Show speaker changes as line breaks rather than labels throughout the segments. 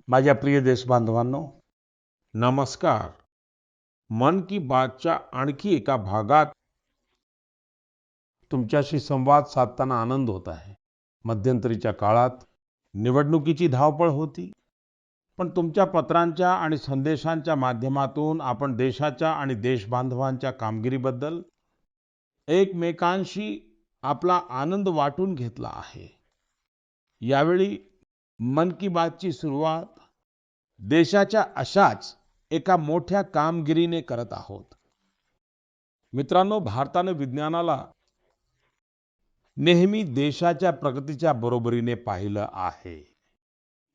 माझ्या प्रिय देशबांधवांनो, नमस्कार. मन की बातच्या आणखी एका भागात तुमच्याशी संवाद साधताना आनंद होत आहे. मध्यंतरीच्या काळात निवडणुकीची धावपळ होती, पण तुमच्या पत्रांच्या आणि संदेशांच्या माध्यमातून आपण देशाच्या आणि देशबांधवांच्या कामगिरीबद्दल एकमेकांशी आपला आनंद वाटून घेतला आहे. यावेळी मन की बातची सुरुवात देशाच्या अशाच एका मोठ्या कामगिरीने करत आहोत. मित्रांनो, भारताने विज्ञानाला नेहमी देशाच्या प्रगतीच्या बरोबरीने पाहिलं आहे.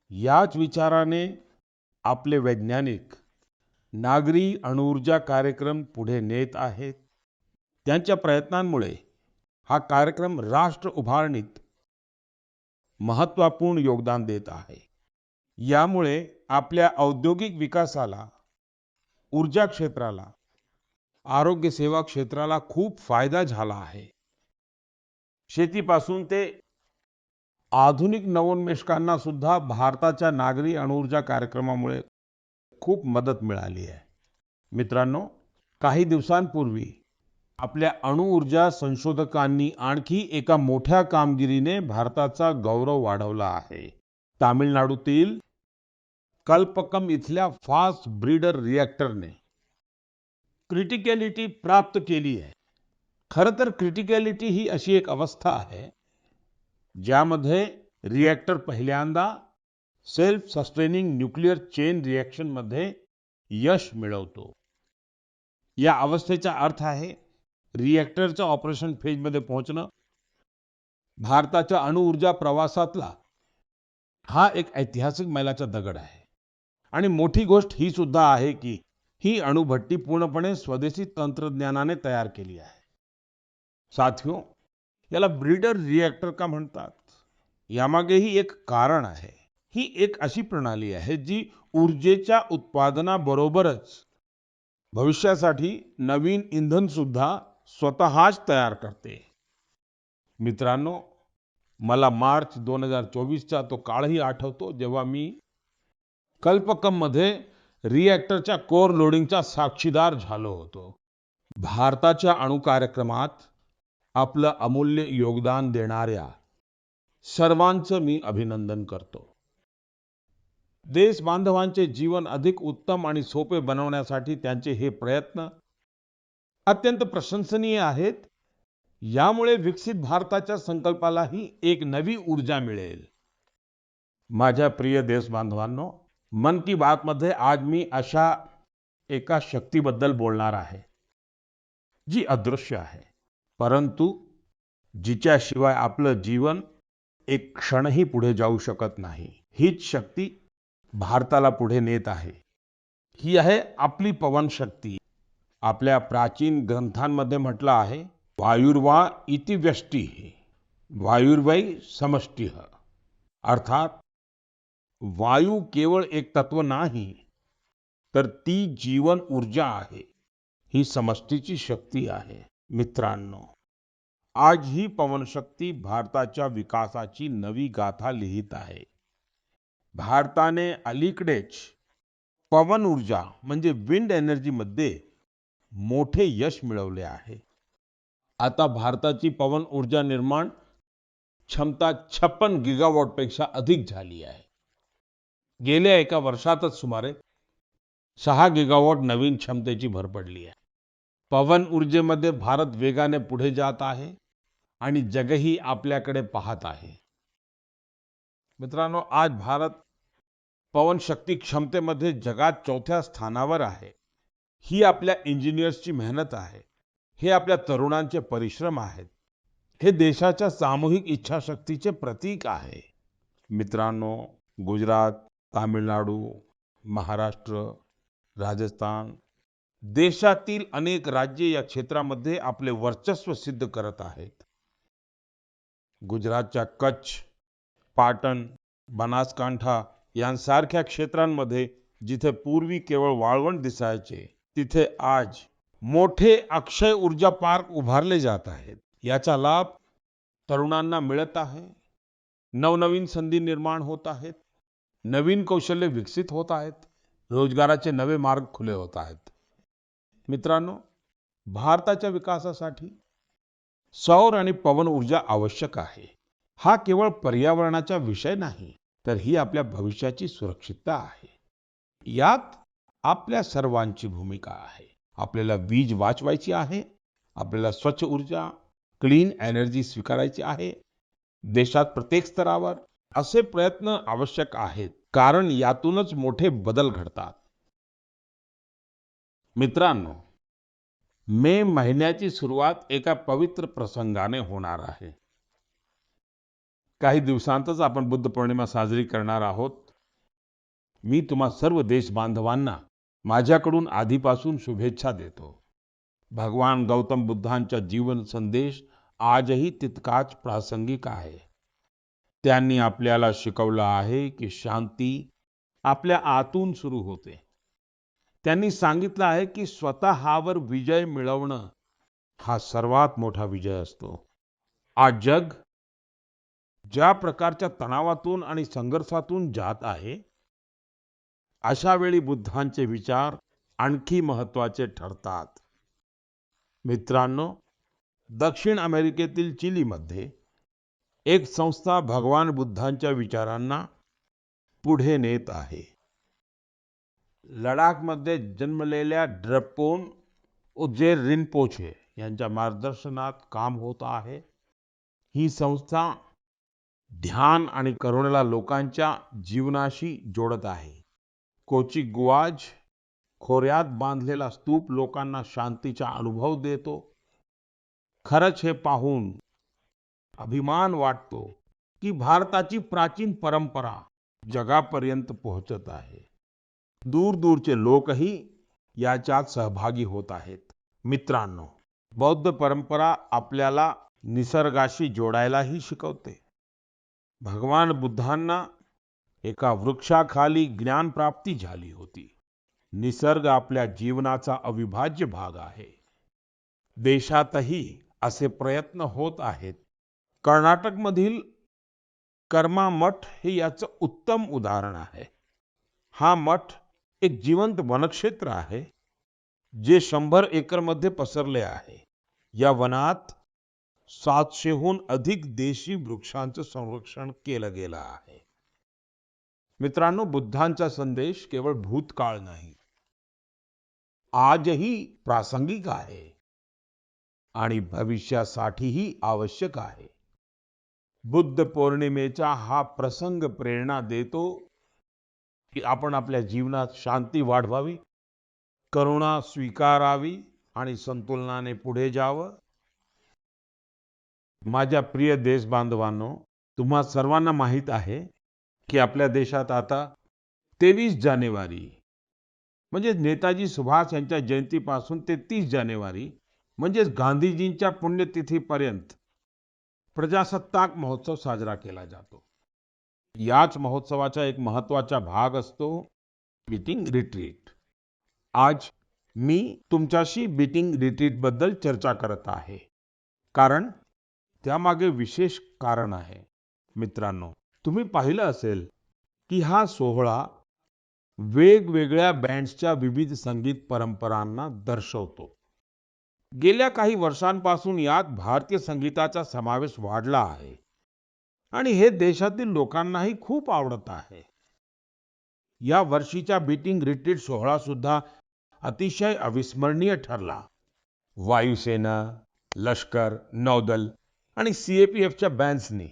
याच विचाराने आपले वैज्ञानिक नागरी अणुऊर्जा कार्यक्रम पुढे नेत आहेत. त्यांच्या प्रयत्नांमुळे हा कार्यक्रम राष्ट्र उभारणीत महत्त्वपूर्ण योगदान देत आहे. यामुळे आपल्या औद्योगिक विकासाला, ऊर्जा क्षेत्राला, आरोग्य सेवा क्षेत्राला खूप फायदा झाला आहे. शेतीपासून ते आधुनिक नवोन्मेषकांना सुद्धा भारताच्या नागरी अणुऊर्जा कार्यक्रमामुळे खूप मदत मिळाली आहे. मित्रांनो, काही दिवसांपूर्वी आपल्या अणुऊर्जा संशोधकांनी आणखी एका मोठ्या कामगिरीने भारताचा गौरव वाढवला आहे. तामिळनाडूतील कल्पकम इथल्या फास्ट ब्रीडर रिएक्टरने क्रिटिकॅलिटी प्राप्त केली आहे. खरं तर क्रिटिकॅलिटी ही अशी एक अवस्था आहे ज्यामध्ये रिएक्टर पहिल्यांदा self sustaining nuclear chain reaction मध्ये यश मिळवतो. या अवस्थेचा अर्थ आहे रिएक्टरच्या ऑपरेशन फेजमध्ये पोहोचणं. भारताच्या अणुऊर्जा प्रवासातला हा एक ऐतिहासिक मैलाचा दगड आहे. आणि मोठी गोष्ट ही सुद्धा आहे की ही अणुभट्टी पूर्णपणे स्वदेशी तंत्रज्ञानाने तयार केली आहे. साथियो, याला ब्रीडर रिएक्टर का म्हणतात? यामागेही एक कारण आहे. ही एक अशी प्रणाली आहे जी ऊर्जेच्या उत्पादनाबरोबरच भविष्यासाठी नवीन इंधन सुद्धा स्वतःच तयार करते. मित्रांनो, मला मार्च 2024चा तो काळही आठवतो जेव्हा मी कल्पकम मध्ये रिएक्टरच्या कोर लोडिंगचा साक्षीदार झालो होतो. भारताच्या अणु कार्यक्रमात आपलं अमूल्य योगदान देणाऱ्या सर्वांचं मी अभिनंदन करतो. देश बांधवांचे जीवन अधिक उत्तम आणि सोपे बनवण्यासाठी त्यांचे हे प्रयत्न अत्यंत प्रशंसनीय आहेत. यामुळे विकसित भारताच्या संकल्पालाही एक नवी ऊर्जा मिळेल. माझ्या प्रिय देश बांधवांनो, मन की बात मध्ये आज मी अशा एका शक्तीबद्दल बोलणार आहे जी अदृश्य आहे, परंतु जिच्याशिवाय आपलं जीवन एक क्षणही पुढे जाऊ शकत नाही. हीच शक्ती भारताला पुढे नेत आहे. ही आहे आपली पवन शक्ती. आपल्या प्राचीन ग्रंथांमध्ये म्हटलं आहे, वायुर्वा इति व्यष्टिः वायुर्वै समष्टिः. अर्थात वायू केवळ एक तत्व नाही, तर ती जीवन ऊर्जा आहे. ही समष्टीची शक्ती आहे. मित्रांनो, आज ही पवन शक्ती भारताच्या विकासाची नवी गाथा लिहित आहे. भारताने अलीकडेच पवन ऊर्जा म्हणजे विंड एनर्जी मध्ये मोठे यश मिळवले आहे. आता भारताची पवन ऊर्जा निर्माण क्षमता 56 गिगावॉट पेक्षा अधिक झाली आहे. गेल्या एका वर्षातच सुमारे 6 गिगावॉट नवीन क्षमतेची भर पडली आहे. पवन ऊर्जेमध्ये भारत वेगाने पुढे जात आहे आणि जगही आपल्याकडे पाहत आहे. मित्रांनो, आज भारत पवन शक्ती क्षमतेमध्ये जगात 4थ्या स्थानावर आहे. ही आपल्या इंजिनियर्सची मेहनत आहे. हे आपल्या तरुणांचे परिश्रम आहेत. हे देशाच्या सामूहिक इच्छाशक्तीचे प्रतीक आहे. मित्रांनो, गुजरात, तामिळनाडू, महाराष्ट्र, राजस्थान, देशातील अनेक राज्ये या क्षेत्रामध्ये आपले वर्चस्व सिद्ध करत आहेत. गुजरातच्या कच्छ, पाटण, बनासकांठा यांसारख्या क्षेत्रांमध्ये जिथे पूर्वी केवळ वाळवंट दिसायचे, तिथे आज मोठे अक्षय ऊर्जा पार्क उभारले जात आहेत. याचा लाभ तरुणांना मिळत आहे. नवनवीन संधी निर्माण होत आहेत. नवीन कौशल्य विकसित होत आहेत. रोजगाराचे नवे मार्ग खुले होत आहेत. मित्रांनो, भारताच्या विकासासाठी सौर आणि पवन ऊर्जा आवश्यक आहे. हा केवळ पर्यावरणाचा विषय नाही, तर ही आपल्या भविष्याची सुरक्षितता आहे. यात आपल्या सर्वांची भूमिका आहे. आपल्याला वीज वाचवायची आहे. आपल्याला स्वच्छ ऊर्जा, क्लीन एनर्जी स्वीकारायची आहे. देशात प्रत्येक स्तरावर असे प्रयत्न आवश्यक आहेत, कारण यातूनच मोठे बदल घडतात. मित्रांनो, मे महिन्याची सुरुवात एका पवित्र प्रसंगाने होणार आहे. काही दिवसांतच आपण बुद्ध पौर्णिमा साजरी करणार आहोत. मी तुम्हा सर्व देश बांधवांना माझ्याकडून आधीपासून शुभेच्छा देतो. भगवान गौतम बुद्धांचा जीवन संदेश आजही तितकाच प्रासंगिक आहे. त्यांनी आपल्याला शिकवलं आहे की शांती आपल्या आतून सुरू होते. त्यांनी सांगितलं आहे की स्वतःवर विजय मिळवणं हा सर्वात मोठा विजय असतो. आज जग ज्या प्रकारच्या तणावातून आणि संघर्षातून जात आहे, अशा वेळी बुद्धांचे विचार आणखी महत्त्वाचे ठरतात. मित्रांनो, दक्षिण अमेरिकेतील चिलीमध्ये एक संस्था भगवान बुद्धांच्या विचारांना पुढे नेत आहे. लडाखमध्ये जन्मलेल्या ड्रपोन उजेर रिनपोचे यांच्या मार्गदर्शनात काम होत आहे. ही संस्था ध्यान आणि करुणेला लोकांच्या जीवनाशी जोडत आहे. कोची गुआज खोऱ्यात बांधलेला स्तूप लोकांना शांतीचा अनुभव देतो. खरंच हे पाहून अभिमान वाटतो की भारताची प्राचीन परंपरा जगापर्यंत पोहोचत आहे. दूरदूरचे लोकही याच्यात सहभागी होत आहेत. मित्रांनो, बौद्ध परंपरा आपल्याला निसर्गाशी जोडायलाही शिकवते. भगवान बुद्धांना एका वृक्षाखाली ज्ञान प्राप्ती झाली होती. निसर्ग आपल्या जीवनाचा अविभाज्य भाग आहे. देशातही असे प्रयत्न होत आहेत. कर्नाटकमधील कर्मा मठ हे याचं उत्तम उदाहरण आहे. हा मठ एक जिवंत वनक्षेत्र आहे, जे 100 एकरमध्ये पसरले आहे. या वनात 700हून अधिक देशी वृक्षांचं संरक्षण केलं गेलं आहे. मित्रांनो, बुद्धांचा संदेश केवळ भूतकाळ नाही, आजही प्रासंगिक आहे आणि भविष्यासाठीही आवश्यक आहे. बुद्ध पौर्णिमेचा हा प्रसंग प्रेरणा देतो की आपण आपल्या जीवनात शांती वाढवावी, करुणा स्वीकारावी आणि संतुलनाने पुढे जावं. माझ्या प्रिय देश बांधवांनो, तुम्हा सर्वांना माहीत आहे की आपल्या देशात आता 23 जानेवारी म्हणजे नेताजी सुभाष यांच्या जयंतीपासून ते 30 जानेवारी म्हणजेच गांधीजींच्या पुण्यतिथीपर्यंत प्रजासत्ताक महोत्सव साजरा केला जातो. याच महोत्सवाचा एक महत्त्वाचा भाग असतो बीटिंग रिट्रीट. आज मी तुमच्याशी बीटिंग रिट्रीट बद्दल चर्चा करत आहे, कारण त्यामागे विशेष कारण आहे. मित्रांनो, तुम्ही पाहिलं असेल की हा सोहळा वेगवेगळ्या बँड्सच्या विविध संगीत परंपरांना दर्शवतो. गेल्या काही वर्षांपासून यात भारतीय संगीताचा समावेश वाढला आहे आणि हे देशातील लोकांनाही खूप आवडत आहे. या वर्षीचा बीटिंग रिट्रीट सोहळा सुद्धा अतिशय अविस्मरणीय ठरला. वायुसेना, लष्कर, नौदल आणि सीएपीएफच्या बँड्सनी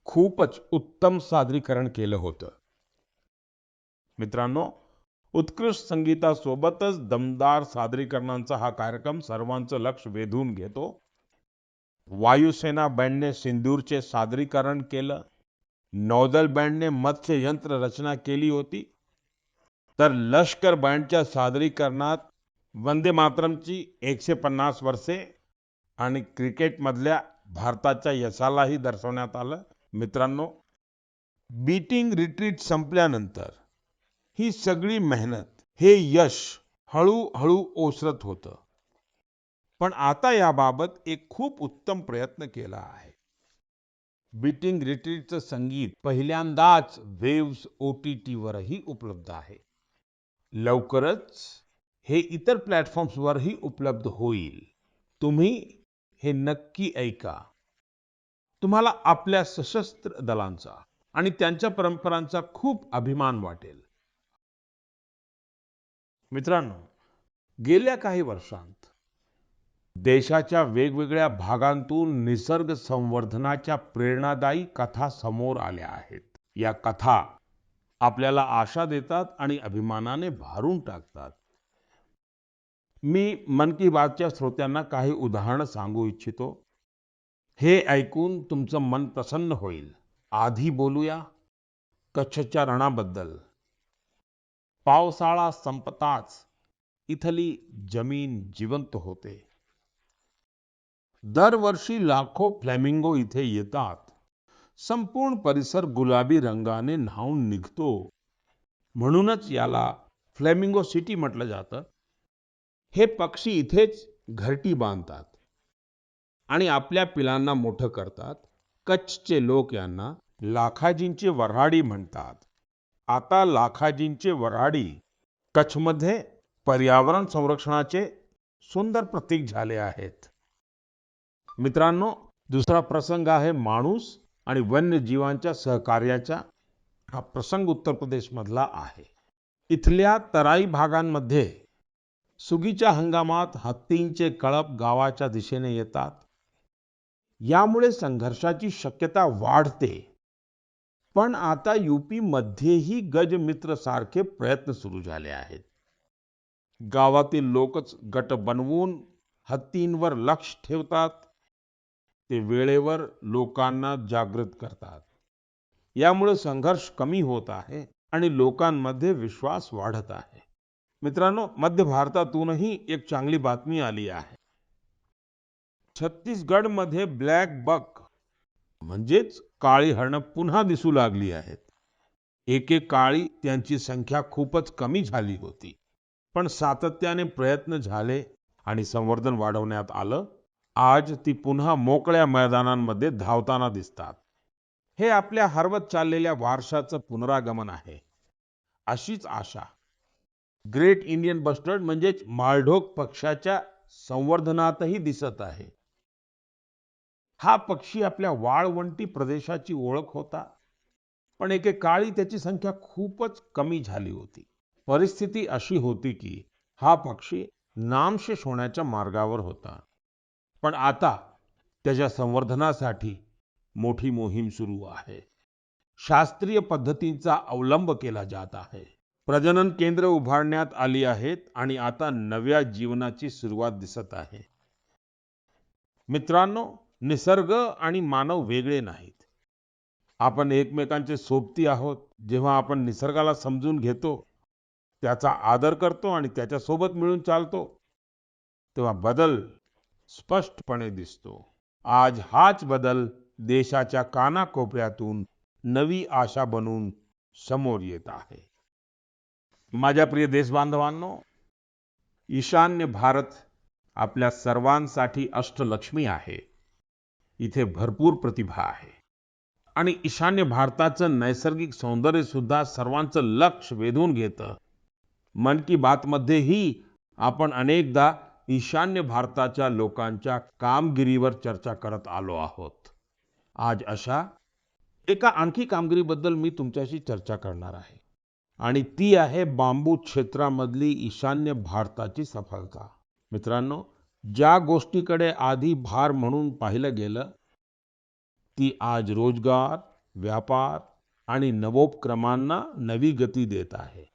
खूपच उत्तम सादरीकरण केलं होतं. मित्रांनो, उत्कृष्ट संगीतासोबतच दमदार सादरीकरणांचा हा कार्यक्रम सर्वांचं लक्ष वेधून घेतो. वायुसेना बँडने सिंदूरचे सादरीकरण केलं. नौदल बँडने मत्स्य यंत्र रचना केली होती. तर लष्कर बँडच्या सादरीकरणात वंदे मातरमची 150 वर्षे आणि क्रिकेटमधल्या भारताच्या यशालाही दर्शवण्यात आलं. मित्रांनो, बीटिंग रिट्रीट संपल्यानंतर ही सगळी मेहनत, हे यश हळूहळू ओसरत होतं. पण आता याबाबत एक खूप उत्तम प्रयत्न केला आहे. बीटिंग रिट्रीटचं संगीत पहिल्यांदाच वेव्स OTT वरही उपलब्ध आहे. लवकरच हे इतर प्लॅटफॉर्म्सवरही उपलब्ध होईल. तुम्ही हे नक्की ऐका. तुम्हाला आपल्या सशस्त्र दलांचा आणि त्यांच्या परंपरांचा खूप अभिमान वाटेल. मित्रांनो, गेल्या काही वर्षांत देशाच्या वेगवेगळ्या भागांतून निसर्ग संवर्धनाच्या प्रेरणादायी कथा समोर आल्या आहेत. या कथा आपल्याला आशा देतात आणि अभिमानाने भरून टाकतात. मी मन की बातच्या श्रोत्यांना काही उदाहरणं सांगू इच्छितो. हे ऐकून तुमचं मन प्रसन्न होईल. आधी बोलूया कच्छच्या रणाबद्दल. पावसाळा संपताच इथली जमीन जिवंत होते. दरवर्षी लाखो फ्लॅमिंगो इथे येतात. संपूर्ण परिसर गुलाबी रंगाने न्हाऊन निघतो. म्हणूनच याला फ्लॅमिंगो सिटी म्हटलं जातं. हे पक्षी इथेच घरटी बांधतात आणि आपल्या पिलांना मोठं करतात. कच्छचे लोक यांना लाखाजींचे वऱ्हाडी म्हणतात. आता लाखाजींचे वऱ्हाडी कच्छमध्ये पर्यावरण संरक्षणाचे सुंदर प्रतीक झाले आहेत. मित्रांनो, दुसरा प्रसंग आहे माणूस आणि वन्यजीवांच्या सहकार्याचा. हा प्रसंग उत्तर प्रदेश मधला आहे. इथल्या तराई भागांमध्ये सुगीच्या हंगामात हत्तींचे कळप गावाच्या दिशेने येतात. यामुळे संघर्षाची शक्यता वाढते. पण आता UP मध्येही गजमित्र सारखे प्रयत्न सुरू झाले आहेत. गावातील लोकच गट बनवून हत्तींवर लक्ष ठेवतात. ते वेळेवर लोकांना जागृत करतात. यामुळे संघर्ष कमी होत आहे आणि लोकांमध्ये विश्वास वाढत आहे. मित्रांनो, मध्य भारतातूनही एक चांगली बातमी आली आहे. छत्तीसगडमध्ये ब्लॅक बक म्हणजेच काळी हरणं पुन्हा दिसू लागली आहेत. एकेकाळी त्यांची संख्या खूपच कमी झाली होती. पण सातत्याने प्रयत्न झाले आणि संवर्धन वाढवण्यात आलं. आज ती पुन्हा मोकळ्या मैदानांमध्ये धावताना दिसतात. हे आपल्या हरवत चाललेल्या वारशाचं पुनरागमन आहे. अशीच आशा ग्रेट इंडियन बस्टर्ड म्हणजेच माळढोक पक्ष्याच्या संवर्धनातही दिसत आहे. हा पक्षी आपल्या वाळवंटी प्रदेशाची ओळख होता. पण एकेकाळी त्याची संख्या खूपच कमी झाली होती. परिस्थिती अशी होती की हा पक्षी नामशेष होण्याच्या मार्गावर होता. पण आता त्याच्या संवर्धनासाठी मोठी मोहीम सुरू आहे. शास्त्रीय पद्धतींचा अवलंब केला जात आहे. प्रजनन केंद्र उभारण्यात आली आहेत आणि आता नव्या जीवनाची सुरुवात दिसत आहे. मित्रांनो, निसर्ग आणि मानव वेगळे नाहीत. आपण एकमेकांचे सोबती आहोत. जेव्हा आपण निसर्गाला समजून घेतो, त्याचा आदर करतो आणि त्याच्यासोबत मिळून चालतो, तेव्हा बदल स्पष्टपणे दिसतो. आज हाच बदल देशाच्या कानाकोपऱ्यातून नवी आशा बनून समोर येत आहे. माझ्या प्रिय देशबांधवांनो, ईशान्य भारत आपल्या सर्वांसाठी अष्टलक्ष्मी आहे. इथे भरपूर प्रतिभा आहे आणि ईशान्य भारताचं नैसर्गिक सौंदर्य सुद्धा सर्वांचं लक्ष वेधून घेतं. मन की बात मध्येही आपण अनेकदा ईशान्य भारताच्या लोकांच्या कामगिरीवर चर्चा करत आलो आहोत. आज अशा एका आणखी कामगिरीबद्दल मी तुमच्याशी चर्चा करणार आहे आणि ती आहे बांबू क्षेत्रामधली ईशान्य भारताची सफलता. मित्रांनो, ज्या गोष्टीकडे आधी भार म्हणून पाहिलं गेलं, ती आज रोजगार, व्यापार आणि नवोपक्रमांना नवी गती देत आहे.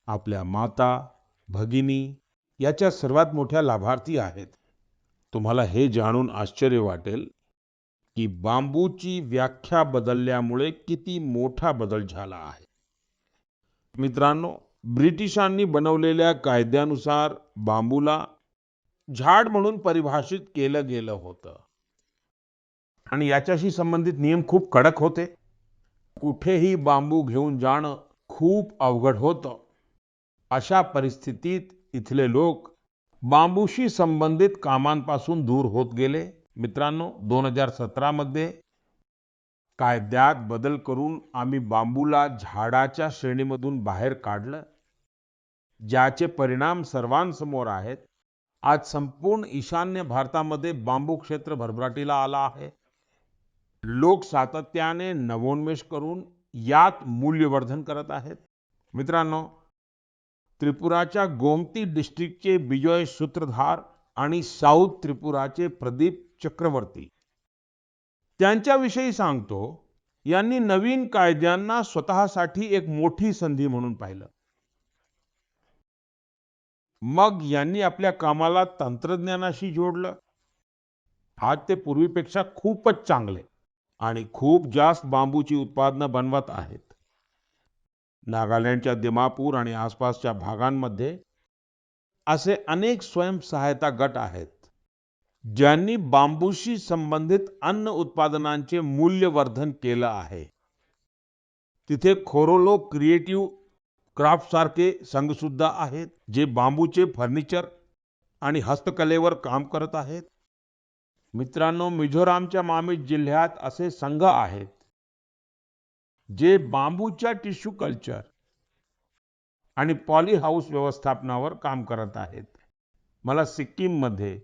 आपल्या माता, भगिनी याच्या सर्वात मोठ्या लाभार्थी आहेत. तुम्हाला हे जाणून आश्चर्य वाटेल की बांबूची व्याख्या बदलल्यामुळे किती मोठा बदल झाला आहे. मित्रांनो, ब्रिटिशांनी बनवलेल्या कायद्यानुसार बांबूला झाड म्हणून परिभाषित केलं गेलं होतं आणि याच्याशी संबंधित नियम खूप कडक होते. कुठेही बांबू घेऊन जाणं खूप अवघड होतं. अशा परिस्थितीत इथले लोक बांबूशी संबंधित कामांपासून दूर होत गेले. मित्रांनो, 2017 मध्ये कायद्यात बदल करून आम्ही बांबूला झाडाच्या श्रेणीमधून बाहेर काढलं, ज्याचे परिणाम सर्वांसमोर आहेत. आज संपूर्ण ईशान्य भारतामध्ये बांबू क्षेत्र भरभराटीला आला आहे. लोक सातत्याने नवोन्मेष करून यात मूल्यवर्धन करत आहेत. मित्रांनो, त्रिपुराच्या गोमती डिस्ट्रिक्टचे बिजॉय सूत्रधार आणि साऊथ त्रिपुराचे प्रदीप चक्रवर्ती त्यांच्याविषयी सांगतो. यांनी नवीन कायद्यांना स्वतःसाठी एक मोठी संधी म्हणून पाहिलं. मग यांनी आपल्या कामाला तंत्रज्ञानाशी जोडलं. आज ते पूर्वीपेक्षा खूपच चांगले आणि खूप जास्त बांबूची उत्पादनं बनवत आहेत. नागालँडच्या दिमापूर आणि आसपासच्या भागांमध्ये असे अनेक स्वयंसहायता गट आहेत, ज्यांनी बांबूशी संबंधित अन्न उत्पादनांचे मूल्यवर्धन केलं आहे. तिथे खोरोलो क्रिएटिव्ह क्राफ्ट सारखे संघ सुद्धा आहेत, जे बांबूचे फर्निचर आणि हस्तकलेवर काम करत आहेत. मित्रांनो, मिझोरामच्या मामित जिल्ह्यात असे संघ आहेत, जे बांबूच्या टिश्यू कल्चर आणि पॉली हाऊस व्यवस्थापनावर काम करत आहेत. मला सिक्कीममध्ये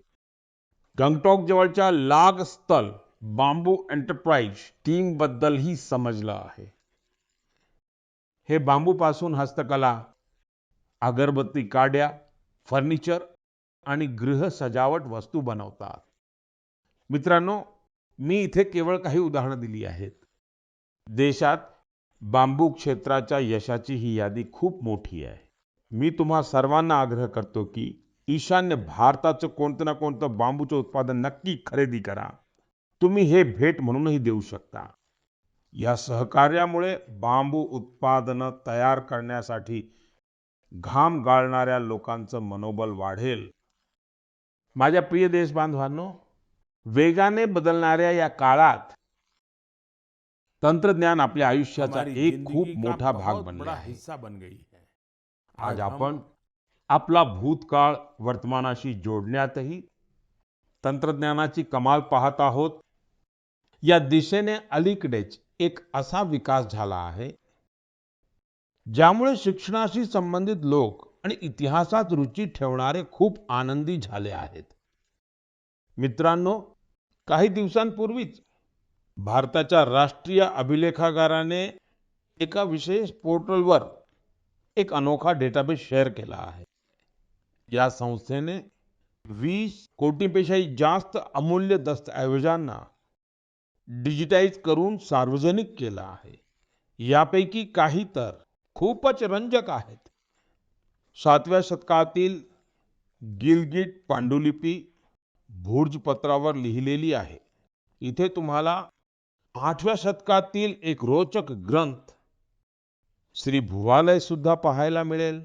गंगटोक जवळच्या लागस्थल बांबू एंटरप्राइज टीम बद्दलही समजलं आहे. हे बांबूपासून हस्तकला, अगरबत्ती काड्या, फर्निचर आणि गृह सजावट वस्तू बनवतात. मित्रांनो, मी इथे केवळ काही उदाहरणं दिली आहेत. देशात बांबू क्षेत्राच्या यशाची ही यादी खूप मोठी आहे. मी तुम्हा सर्वांना आग्रह करतो की ईशान्य भारताचं कोणतं ना कोणतं बांबूचं उत्पादन नक्की खरेदी करा. तुम्ही हे भेट म्हणूनही देऊ शकता. या सहकार्यामुळे बांबू उत्पादनं तयार करण्यासाठी घाम गाळणाऱ्या लोकांचं मनोबल वाढेल. माझ्या प्रिय देशबांधवांनो, वेगाने बदलणाऱ्या या काळात तंत्रज्ञान आपल्या आयुष्याचा एक खूप मोठा भाग बनला आहे. आज आपण आपला भूतकाळ वर्तमानाशी जोडण्यातही तंत्रज्ञानाची कमाल पाहत आहोत. या दिशेने अलीकडेच एक असा विकास झाला आहे, ज्यामुळे शिक्षणाशी संबंधित लोक आणि इतिहासात रुची ठेवणारे खूप आनंदी झाले आहेत. मित्रांनो, काही दिवसांपूर्वीच भारताच्या राष्ट्रीय अभिलेखागाराने एका विशेष पोर्टलवर एक अनोखा डेटाबेस शेअर केला आहे. या संस्थेने 20 कोटींपेक्षाही जास्त अमूल्य दस्तऐवजांना डिजिटाइज करून सार्वजनिक केलं आहे. यापैकी काही तर खूपच रंजक आहेत. 7व्या शतकातील गिलगिट पांडुलिपी भूर्जपत्रावर लिहिलेली आहे. इथे तुम्हाला 8व्या शतकातील एक रोचक ग्रंथ श्री भुवालय सुद्धा पाहायला मिळेल.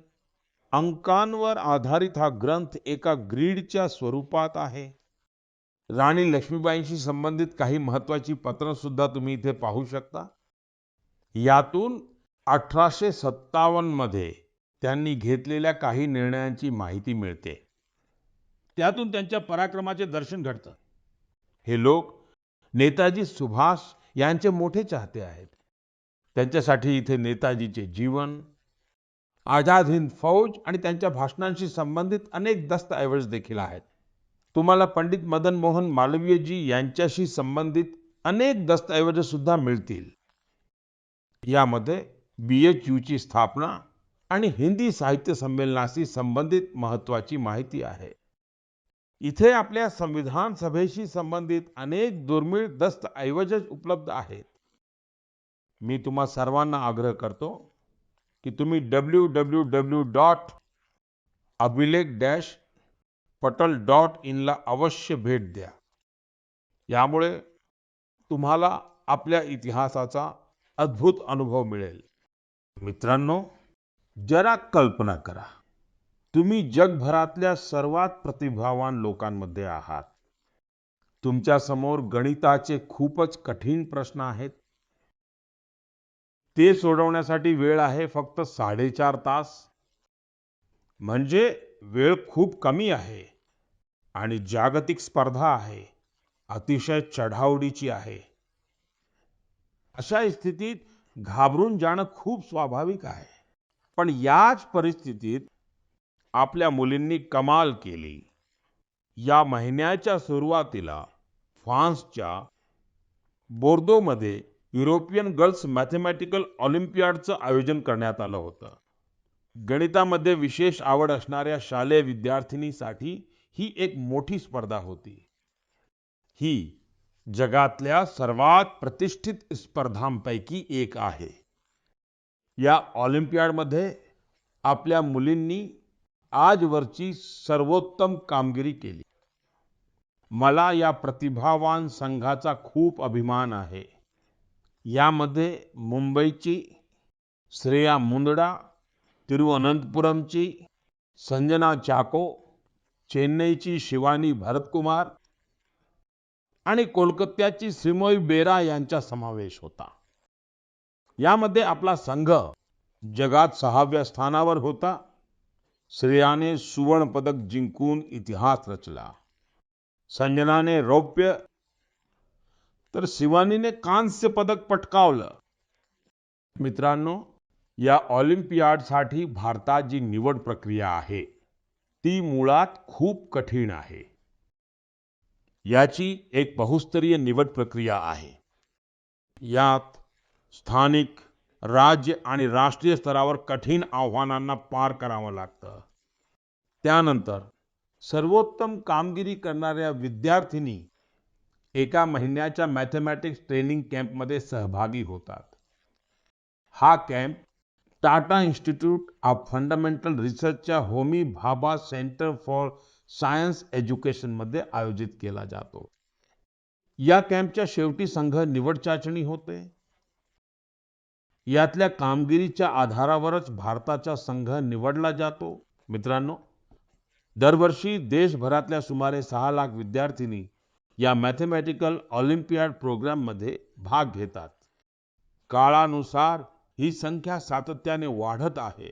अंकांवर आधारित हा ग्रंथ एका ग्रीडच्या स्वरूपात आहे. राणी लक्ष्मीबाईंशी संबंधित काही महत्वाची पत्र सुद्धा तुम्ही इथे पाहू शकता. यातून 1857 मध्ये त्यांनी घेतलेल्या काही निर्णयांची माहिती मिळते. त्यातून त्यांच्या पराक्रमाचे दर्शन घडतं. हे लोक नेताजी सुभाष यांचे मोठे चाहते आहेत. त्यांच्यासाठी इथे नेताजीचे जीवन, आझाद हिंद फौज आणि त्यांच्या भाषणांशी संबंधित अनेक दस्तऐवज देखील आहेत. तुम्हाला पंडित मदन मोहन मालवीयजी यांच्याशी संबंधित अनेक दस्तऐवज सुद्धा मिळतील. यामध्ये BHUची स्थापना आणि हिंदी साहित्य संमेलनाशी संबंधित महत्वाची माहिती आहे. इथे आपल्या संविधान सभेशी संबंधित अनेक दुर्मिळ दस्तऐवज उपलब्ध आहेत. मी तुम्हा सर्वांना आग्रह करतो की तुम्ही www.abhilekh-patal.in ला अवश्य भेट द्या. यामुळे तुम्हाला आपल्या इतिहासाचा अद्भुत अनुभव मिळेल. मित्रांनो, जरा कल्पना करा, तुम्ही जगभरातल्या सर्वात प्रतिभावान लोकांमध्ये आहात. तुमच्या समोर गणिताचे खूपच कठीण प्रश्न आहेत. ते सोडवण्यासाठी वेळ आहे फक्त 4.5 तास. म्हणजे वेळ खूप कमी आहे आणि जागतिक स्पर्धा आहे, अतिशय चढाओढीची आहे. अशा स्थितीत घाबरून जाणं खूप स्वाभाविक आहे. पण याच परिस्थितीत आपल्या मुलींनी कमाल केली. या महिन्याच्या सुरुवातीला फ्रान्सच्या बोर्दोमध्ये युरोपियन गर्ल्स मॅथमॅटिकल ऑलिम्पियाडचं आयोजन करण्यात आलं होतं. गणितामध्ये विशेष आवड असणाऱ्या शालेय विद्यार्थिनीसाठी ही एक मोठी स्पर्धा होती. ही जगातल्या सर्वात प्रतिष्ठित स्पर्धांपैकी एक आहे. या ऑलिम्पियाडमध्ये आपल्या मुलींनी आजवरची सर्वोत्तम कामगिरी केली. मला या प्रतिभावान संघाचा खूप अभिमान आहे. यामध्ये मुंबईची श्रेया मुंदडा, तिरुवनंतपुरमची संजना चाको, चेन्नईची शिवानी भरतकुमार आणि कोलकात्याची श्रीमोई बेरा यांचा समावेश होता. यामध्ये आपला संघ जगात 6व्या स्थानावर होता. श्रेयाने सुवर्ण पदक जिंकून इतिहास रचला. संजनाने रौप्य तर शिवानीने कांस्य पदक पटकावलं. मित्रांनो, या ऑलिम्पियाडसाठी भारतात जी निवड प्रक्रिया आहे ती मुळात खूप कठीण आहे. याची एक बहुस्तरीय निवड प्रक्रिया आहे. यात स्थानिक, राज्य आणि राष्ट्रीय स्तरावर कठीण आव्हानांना पार करावं लागतं. त्यानंतर सर्वोत्तम कामगिरी करणाऱ्या विद्यार्थिनी एका महिन्याच्या मॅथमॅटिक्स ट्रेनिंग कॅम्पमध्ये सहभागी होतात. हा camp Tata Institute of Fundamental रिसर्चच्या Homi Bhabha Centre for Science एज्युकेशनमध्ये आयोजित केला जातो. या कॅम्पच्या शेवटी संघ निवड चाचणी होते. यातल्या कामगिरीच्या आधारावरच भारताचा संघ निवडला जातो. मित्रांनो, दरवर्षी देशभरातल्या सुमारे 6 लाख विद्यार्थिनी या मॅथमॅटिकल ऑलिम्पियाड प्रोग्राममध्ये भाग घेतात. काळानुसार ही संख्या सातत्याने वाढत आहे.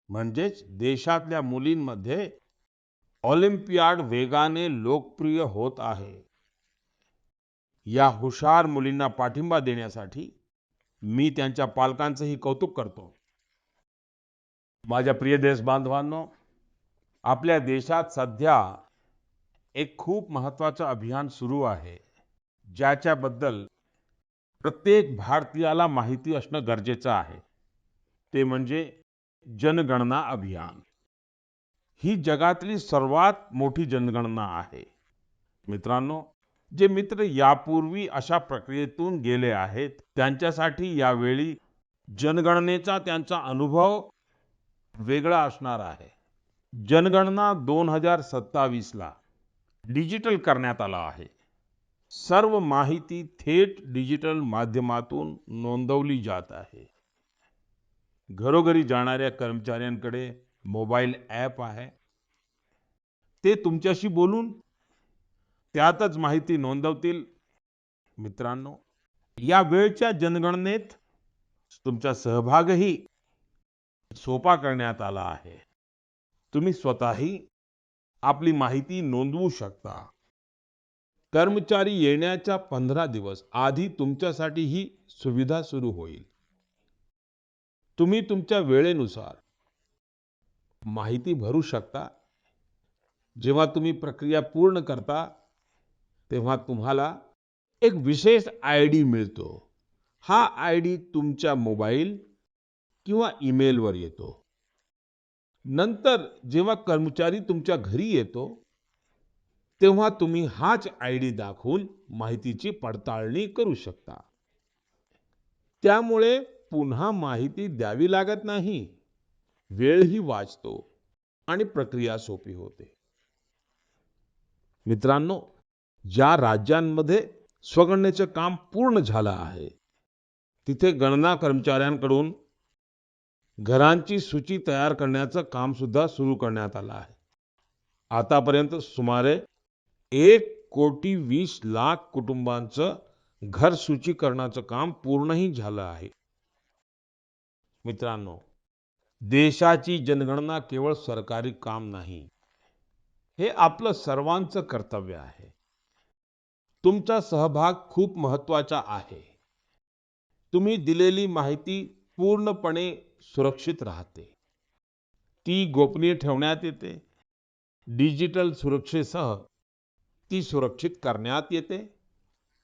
म्हणजेच देशातल्या मुलींमध्ये ऑलिम्पियाड वेगाने लोकप्रिय होत आहे. या हुशार मुलींना पाठिंबा देण्यासाठी मी त्यांच्या पालकांचंही कौतुक करतो. माझ्या प्रिय देशबांधवांनो, आपल्या देशात सध्या एक खूप महत्त्वाचं अभियान सुरू आहे, ज्याच्याबद्दल प्रत्येक भारतीयाला माहिती असणं गरजेचं आहे. ते म्हणजे जनगणना अभियान. ही जगातली सर्वात मोठी जनगणना आहे. मित्रांनो, जे मित्र यापूर्वी अशा प्रक्रियेतून गेले आहेत, त्यांच्यासाठी यावेळी जनगणनेचा त्यांचा अनुभव वेगळा असणार आहे. जनगणना 2027ला डिजिटल करण्यात आला आहे. सर्व माहिती थेट डिजिटल माध्यमातून नोंदवली जात आहे. घरोघरी जाणाऱ्या कर्मचाऱ्यांकडे मोबाईल ॲप आहे. ते तुमच्याशी बोलून त्यातच माहिती नोंदवतील. मित्रांनो, या वेळच्या जनगणनेत तुमचा सहभागही सोपा करण्यात आला आहे. तुम्ही स्वतःही आपली माहिती नोंदवू शकता. कर्मचारी येण्याच्या 15 दिवस आधी तुमच्यासाठी ही सुविधा सुरू होईल. तुम्ही तुमच्या वेळेनुसार माहिती भरू शकता. जेव्हा तुम्ही प्रक्रिया पूर्ण करता तेव्हा तुम्हाला एक विशेष आयडी मिळतो. हा आयडी तुमच्या मोबाईल किंवा ईमेलवर येतो. नंतर जेव्हा कर्मचारी तुमच्या घरी येतो तेव्हा तुम्ही हाच आयडी दाखवून माहितीची पडताळणी करू शकता. त्यामुळे पुन्हा माहिती द्यावी लागत नाही, वेळही वाचतो आणि प्रक्रिया सोपी होते. मित्रांनो, ज्या राज्यांमध्ये स्वगणनेचं काम पूर्ण झालं आहे, तिथे गणना कर्मचाऱ्यांकडून घरांची सूची तयार करण्याचं काम सुद्धा सुरू करण्यात आलं आहे. आतापर्यंत सुमारे 1,20,00,000 कुटुंबांचं घर सूचीकरणाचं काम पूर्णही झालं आहे. मित्रांनो, देशाची जनगणना केवळ सरकारी काम नाही, हे आपलं सर्वांचं कर्तव्य आहे. तुमचा सहभाग खूप महत्वाचा आहे. तुम्ही दिलेली माहिती पूर्णपणे सुरक्षित राहते. ती गोपनीय ठेवण्यात येते. डिजिटल सुरक्षेसह ती सुरक्षित करण्यात येते.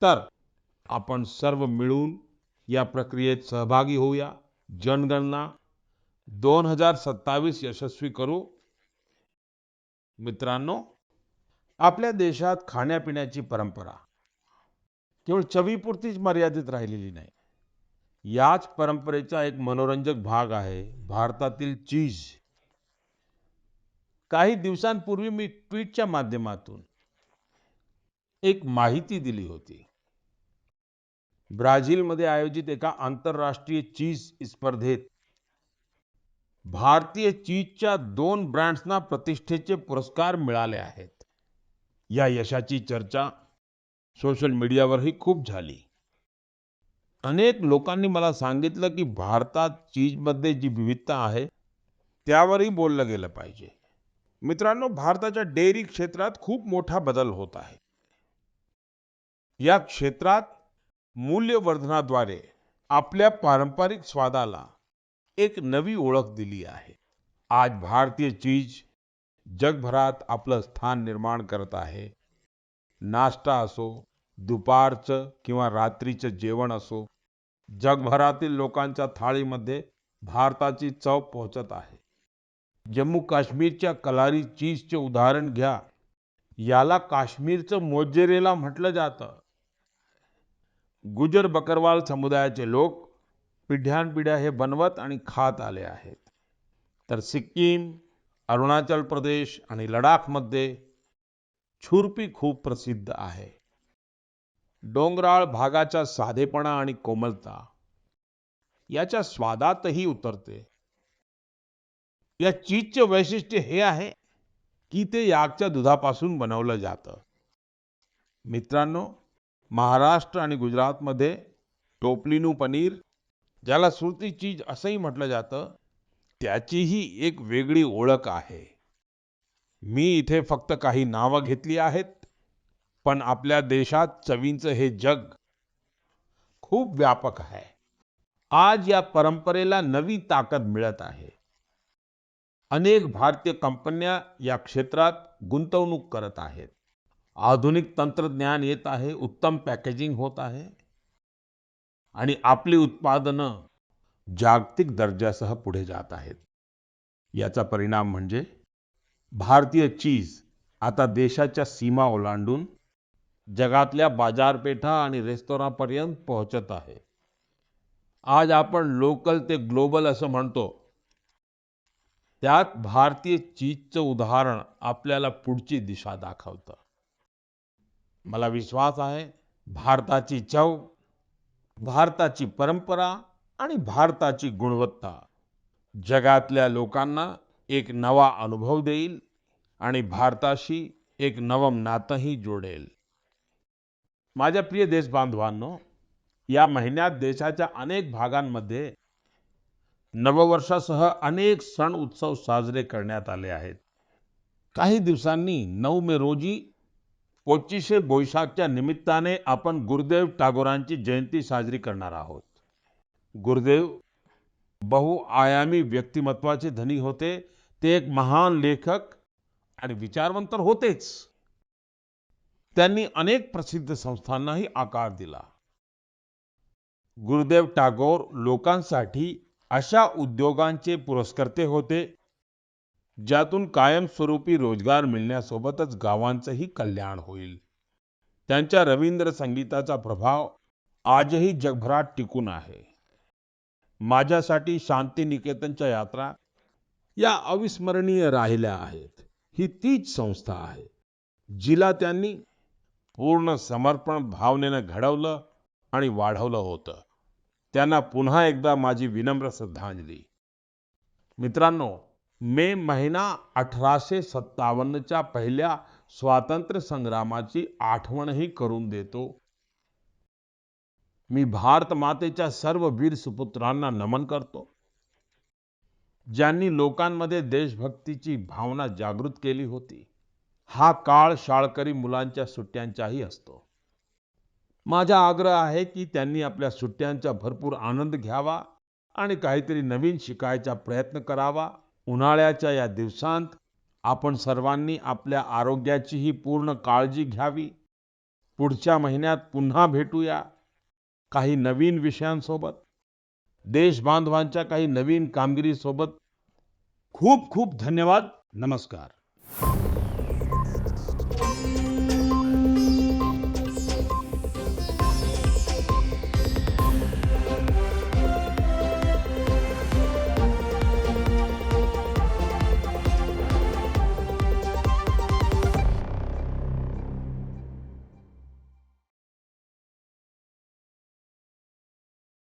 तर आपण सर्व मिळून या प्रक्रियेत सहभागी होऊया. जनगणना 2027 यशस्वी करू. मित्रांनो, आपल्या देशात खाण्यापिण्याची परंपरा केवळ चवीपुरतीच मर्यादित राहिलेली नाही. याच परंपरेचा एक मनोरंजक भाग आहे भारतातील चीज. काही दिवसांपूर्वी मी ट्विटच्या माध्यमातून एक माहिती दिली होती. ब्राझीलमध्ये आयोजित एका आंतरराष्ट्रीय चीज स्पर्धेत भारतीय चीजच्या 2 ब्रँड्सना प्रतिष्ठेचे पुरस्कार मिळाले आहेत. या यशाची चर्चा सोशल मीडियावरही खूप झाली. अनेक लोकांनी मला सांगितलं की भारतात चीजमध्ये जी विविधता आहे त्यावरही बोललं गेलं पाहिजे. मित्रांनो, भारताच्या डेअरी क्षेत्रात खूप मोठा बदल होत आहे. या क्षेत्रात मूल्यवर्धनाद्वारे आपल्या पारंपरिक स्वादाला एक नवी ओळख दिली आहे. आज भारतीय चीज जगभरात आपलं स्थान निर्माण करत आहे. नाश्ता असो, दुपारचं किंवा रात्रीचं जेवण असो, जगभरातील लोकांच्या थाळीमध्ये भारताची चव पोहोचत आहे. जम्मू काश्मीरच्या कलारी चीजचे उदाहरण घ्या. याला काश्मीरचं मोज्जेरेला म्हटलं जातं. गुजर बकरवाल समुदायाचे लोक पिढ्यानपिढ्या हे बनवत आणि खात आले आहेत. तर सिक्कीम, अरुणाचल प्रदेश आणि लडाखमध्ये छुर्पी खूप प्रसिद्ध आहे. डोंगराळ भागाचा साधेपणा आणि कोमलता याच्या स्वादातही उतरते. या चीजचे वैशिष्ट्य हे आहे की ते याकच्या दुधापासून बनवलं जातं. मित्रांनो, महाराष्ट्र आणि गुजरातमध्ये टोपलीनू पनीर, ज्याला सुरती चीज असंही म्हटलं जातं, त्याचीही एक वेगळी ओळख आहे. मी इथे फक्त काही नावं घेतली आहेत, पण आपल्या देशात चवींचं हे जग खूप व्यापक आहे. आज या परंपरेला नवी ताकद मिळत आहे. अनेक भारतीय कंपन्या या क्षेत्रात गुंतवणूक करत आहेत. आधुनिक तंत्रज्ञान येत आहे, उत्तम पॅकेजिंग होत आहे आणि आपली उत्पादनं जागतिक दर्जासह पुढे जात आहेत. याचा परिणाम म्हणजे भारतीय चीज आता देशाच्या सीमा ओलांडून जगातल्या बाजारपेठा आणि रेस्टॉरंटपर्यंत पोहोचत आहे. आज आपण लोकल ते ग्लोबल असं म्हणतो. त्यात भारतीय चीजचं उदाहरण आपल्याला पुढची दिशा दाखवतं. मला विश्वास आहे, भारताची चव, भारताची परंपरा आणि भारताची गुणवत्ता जगातल्या लोकांना एक नवा अनुभव देईल आणि भारताशी एक नवं नातंही जोडेल. माझ्या प्रिय देशबांधवांनो, या महिन्यात देशाच्या अनेक भागांमध्ये नववर्षासह अनेक सण उत्सव साजरे करण्यात आले आहेत. काही दिवसांनी 9 मे रोजी पोचिशे बोईशाकच्या निमित्ताने आपण गुरुदेव टागोरांची जयंती साजरी करणार आहोत. गुरुदेव बहुआयामी व्यक्तिमत्वाचे धनी होते. ते एक महान लेखक आणि विचारवंत तर होतेच. त्यांनी अनेक प्रसिद्ध संस्थांनाही आकार दिला. गुरुदेव टागोर लोकांसाठी अशा उद्योगांचे पुरस्कर्ते होते, ज्यातून कायमस्वरूपी रोजगार मिळण्यासोबतच गावांचंही कल्याण होईल. त्यांच्या रवींद्र संगीताचा प्रभाव आजही जगभरात टिकून आहे. माझ्यासाठी शांतिनिकेतनच्या यात्रा या अविस्मरणीय राहिल्या आहेत. ही तीच संस्था आहे जिला त्यांनी पूर्ण समर्पण भावनेनं घडवलं आणि वाढवलं होतं. त्यांना पुन्हा एकदा माझी विनम्र श्रद्धांजली. मित्रांनो, मे महिना 1857च्या पहिल्या स्वातंत्र्य संग्रामाची आठवणही करून देतो. मी भारत मातेच्या सर्व वीर सुपुत्रांना नमन करतो, ज्यांनी लोकांमध्ये देशभक्तीची भावना जागृत केली होती. हा काळ शाळकरी मुलांच्या सुट्ट्यांचाही असतो. माझा आग्रह आहे की त्यांनी आपल्या सुट्ट्यांचा भरपूर आनंद घ्यावा आणि काहीतरी नवीन शिकायचा प्रयत्न करावा. उन्हाळ्याच्या या दिवसांत आपण सर्वांनी आपल्या आरोग्याचीही पूर्ण काळजी घ्यावी. पुढच्या महिन्यात पुन्हा भेटूया काही नवीन विषयांसोबत, देशबांधवांच्या काही नवीन कामगिरीसोबत. खूप खूप धन्यवाद. नमस्कार.